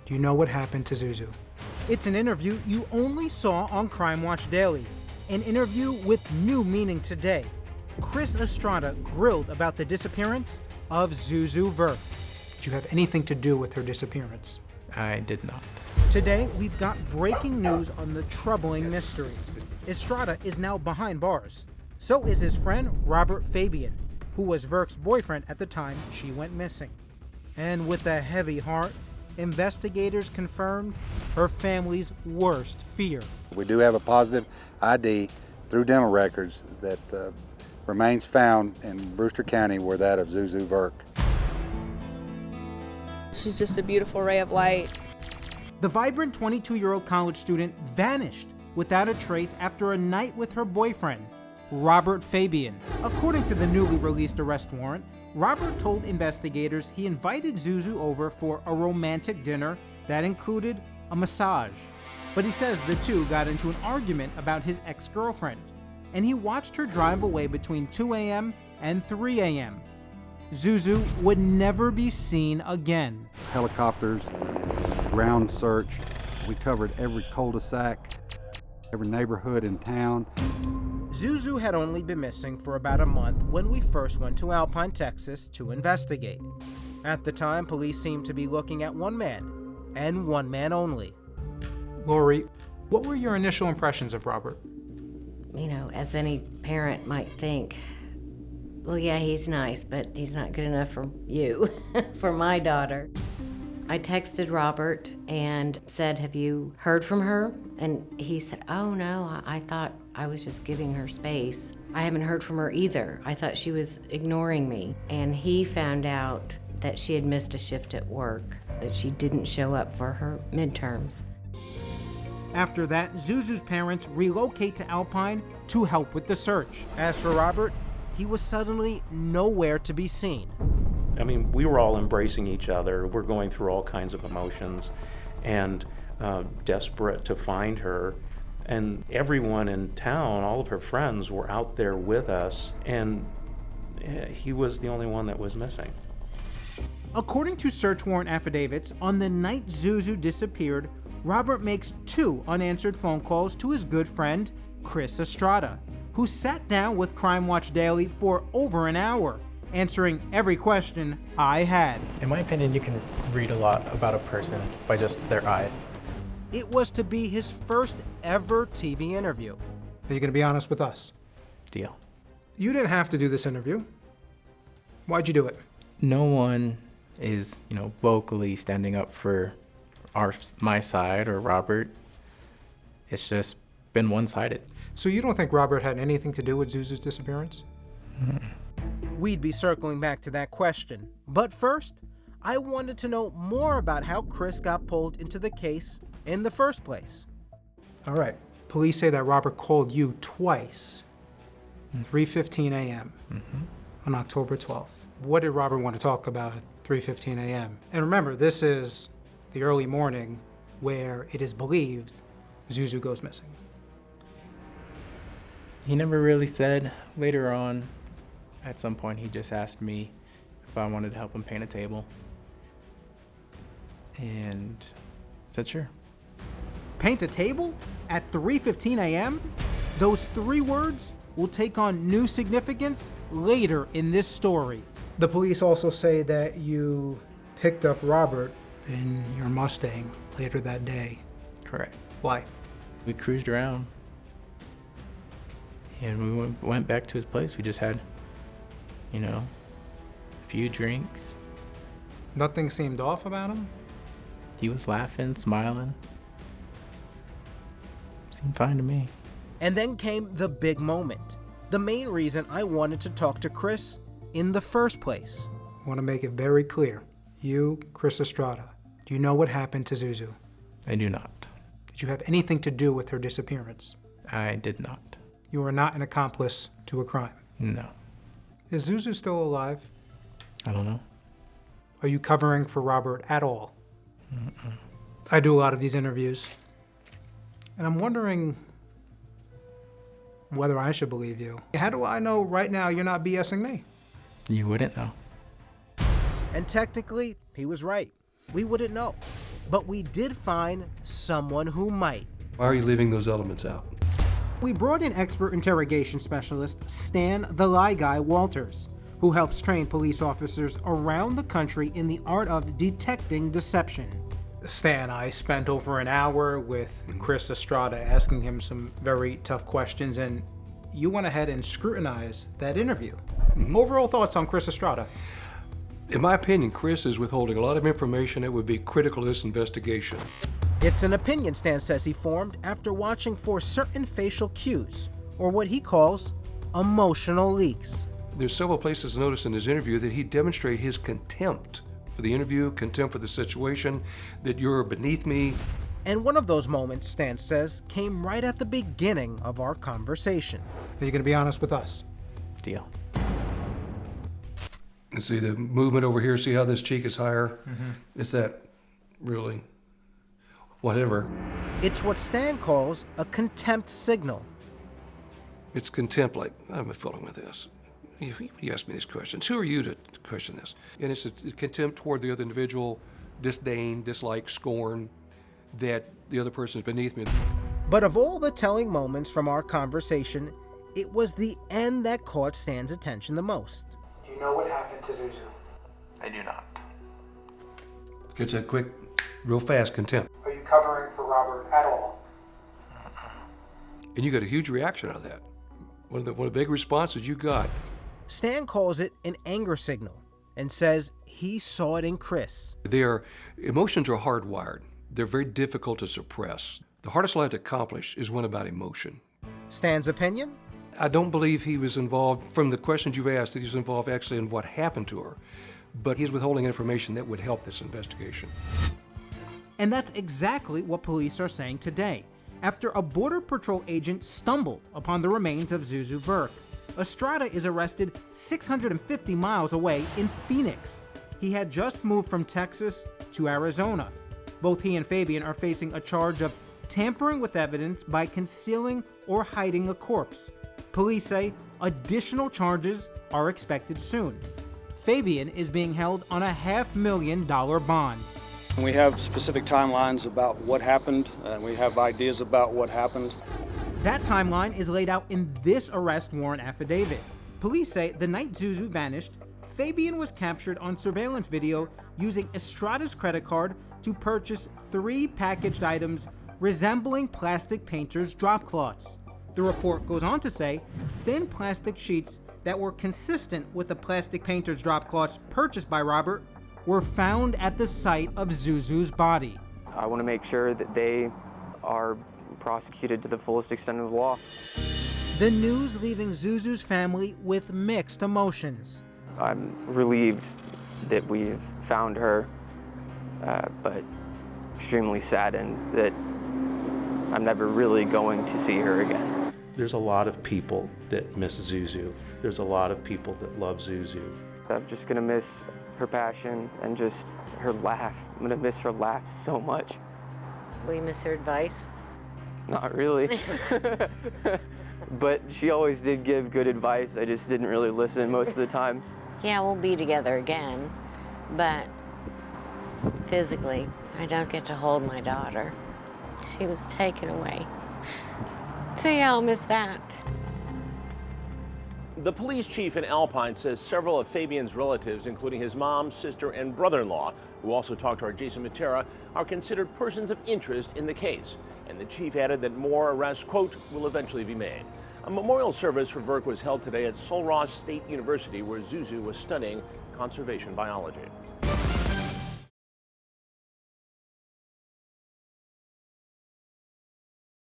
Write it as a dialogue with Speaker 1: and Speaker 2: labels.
Speaker 1: do you know what happened to Zuzu? It's an interview you only saw on Crime Watch Daily. An interview with new meaning today. Chris Estrada grilled about the disappearance of Zuzu Verk. Did you have anything to do with her disappearance?
Speaker 2: I did not.
Speaker 1: Today, we've got breaking news on the troubling mystery. Estrada is now behind bars. So is his friend, Robert Fabian, who was Verk's boyfriend at the time she went missing. And with a heavy heart, investigators confirmed her family's worst fear.
Speaker 3: We do have a positive ID through dental records that remains found in Brewster County were that of Zuzu Verk.
Speaker 4: She's just a beautiful ray of light.
Speaker 1: The vibrant 22-year-old college student vanished without a trace after a night with her boyfriend, Robert Fabian. According to the newly released arrest warrant, Robert told investigators he invited Zuzu over for a romantic dinner that included a massage. But he says the two got into an argument about his ex-girlfriend, and he watched her drive away between 2 a.m. and 3 a.m. Zuzu would never be seen again.
Speaker 5: Helicopters, ground search. We covered every cul-de-sac, every neighborhood in town.
Speaker 1: Zuzu had only been missing for about a month when we first went to Alpine, Texas to investigate. At the time, police seemed to be looking at one man, and one man only.
Speaker 6: Lori, what were your initial impressions of Robert?
Speaker 7: You know, as any parent might think, well, yeah, he's nice, but he's not good enough for you, for my daughter. I texted Robert and said, have you heard from her? And he said, oh no, I thought I was just giving her space. I haven't heard from her either. I thought she was ignoring me. And he found out that she had missed a shift at work, that she didn't show up for her midterms.
Speaker 1: After that, Zuzu's parents relocate to Alpine to help with the search. As for Robert, he was suddenly nowhere to be seen.
Speaker 8: I mean, we were all embracing each other. We're going through all kinds of emotions and desperate to find her. And everyone in town, all of her friends, were out there with us, and he was the only one that was missing.
Speaker 1: According to search warrant affidavits, on the night Zuzu disappeared, Robert makes 2 unanswered phone calls to his good friend, Chris Estrada, who sat down with Crime Watch Daily for over an hour, answering every question I had.
Speaker 2: In my opinion, you can read a lot about a person by just their eyes.
Speaker 1: It was to be his first ever TV interview.
Speaker 6: Are you going to be honest with us?
Speaker 2: Deal.
Speaker 6: You didn't have to do this interview. Why'd you do it?
Speaker 2: No one is, vocally standing up for my side or Robert. It's just been one-sided.
Speaker 6: So you don't think Robert had anything to do with Zuzu's disappearance?
Speaker 1: We'd be circling back to that question. But first, I wanted to know more about how Chris got pulled into the case in the first place.
Speaker 6: All right. Police say that Robert called you twice, 3:15 a.m. On October 12th. What did Robert want to talk about at 3:15 a.m.? And remember, this is the early morning where it is believed Zuzu goes missing.
Speaker 2: He never really said. Later on, at some point, he just asked me if I wanted to help him paint a table. And I said sure.
Speaker 1: Paint a table at 3:15 a.m.? Those 3 words will take on new significance later in this story.
Speaker 6: The police also say that you picked up Robert in your Mustang later that day.
Speaker 2: Correct.
Speaker 6: Why?
Speaker 2: We cruised around. And we went back to his place. We just had, a few drinks.
Speaker 6: Nothing seemed off about him?
Speaker 2: He was laughing, smiling. Seemed fine to me.
Speaker 1: And then came the big moment. The main reason I wanted to talk to Chris in the first place.
Speaker 6: I want to make it very clear. You, Chris Estrada, do you know what happened to Zuzu?
Speaker 2: I do not.
Speaker 6: Did you have anything to do with her disappearance?
Speaker 2: I did not.
Speaker 6: You are not an accomplice to a crime?
Speaker 2: No.
Speaker 6: Is Zuzu still alive?
Speaker 2: I don't know.
Speaker 6: Are you covering for Robert at all?
Speaker 2: Mm-mm.
Speaker 6: I do a lot of these interviews, and I'm wondering whether I should believe you. How do I know right now you're not BSing me?
Speaker 2: You wouldn't know.
Speaker 1: And technically, he was right. We wouldn't know. But we did find someone who might.
Speaker 9: Why are you leaving those elements out?
Speaker 1: We brought in expert interrogation specialist Stan the Lie Guy Walters, who helps train police officers around the country in the art of detecting deception. Stan, I spent over an hour with Chris Estrada asking him some very tough questions, and you went ahead and scrutinized that interview. Overall thoughts on Chris Estrada?
Speaker 9: In my opinion, Chris is withholding a lot of information that would be critical to this investigation.
Speaker 1: It's an opinion Stan says he formed after watching for certain facial cues, or what he calls emotional leaks.
Speaker 9: There's several places to notice in his interview that he demonstrated his contempt for the interview, contempt for the situation, that you're beneath me.
Speaker 1: And one of those moments, Stan says, came right at the beginning of our conversation. Are you going to be honest with us?
Speaker 2: Deal.
Speaker 9: You see the movement over here, see how this cheek is higher? Is that really whatever?
Speaker 1: It's what Stan calls a contempt signal.
Speaker 9: It's contempt, like, I'm fooling with this. You ask me these questions. Who are you to question this? And it's a contempt toward the other individual, disdain, dislike, scorn, that the other person is beneath me.
Speaker 1: But of all the telling moments from our conversation, it was the end that caught Stan's attention the most. Do you know what happened to Zuzu?
Speaker 2: I do not.
Speaker 9: Gets that quick, real fast contempt.
Speaker 6: Are you covering for Robert at all?
Speaker 9: And you got a huge reaction out of that. One of the big responses you got.
Speaker 1: Stan calls it an anger signal and says he saw it in Chris.
Speaker 9: Emotions are hardwired. They're very difficult to suppress. The hardest life to accomplish is one about emotion.
Speaker 1: Stan's opinion?
Speaker 9: I don't believe he was involved, from the questions you've asked, that he was involved actually in what happened to her. But he's withholding information that would help this investigation.
Speaker 1: And that's exactly what police are saying today, after a Border Patrol agent stumbled upon the remains of Zuzu Verk. Estrada is arrested 650 miles away in Phoenix. He had just moved from Texas to Arizona. Both he and Fabian are facing a charge of tampering with evidence by concealing or hiding a corpse. Police say additional charges are expected soon. Fabian is being held on a $500,000 bond.
Speaker 10: We have specific timelines about what happened, and we have ideas about what happened.
Speaker 1: That timeline is laid out in this arrest warrant affidavit. Police say the night Zuzu vanished, Fabian was captured on surveillance video using Estrada's credit card to purchase 3 packaged items resembling plastic painter's drop cloths. The report goes on to say thin plastic sheets that were consistent with the plastic painter's drop cloths purchased by Robert were found at the site of Zuzu's body.
Speaker 11: I want to make sure that they are prosecuted to the fullest extent of the law.
Speaker 1: The news leaving Zuzu's family with mixed emotions.
Speaker 11: I'm relieved that we've found her, but extremely saddened that I'm never really going to see her again.
Speaker 8: There's a lot of people that miss Zuzu. There's a lot of people that love Zuzu.
Speaker 11: I'm just gonna miss her passion and just her laugh. I'm gonna miss her laugh so much.
Speaker 7: Will you miss her advice?
Speaker 11: Not really. But she always did give good advice. I just didn't really listen most of the time.
Speaker 7: Yeah, we'll be together again, but physically, I don't get to hold my daughter. She was taken away. So yeah, I'll miss that.
Speaker 12: The police chief in Alpine says several of Fabian's relatives, including his mom, sister, and brother-in-law, who also talked to our Jason Mattera, are considered persons of interest in the case. And the chief added that more arrests, quote, will eventually be made. A memorial service for Verk was held today at Sul Ross State University, where Zuzu was studying conservation biology.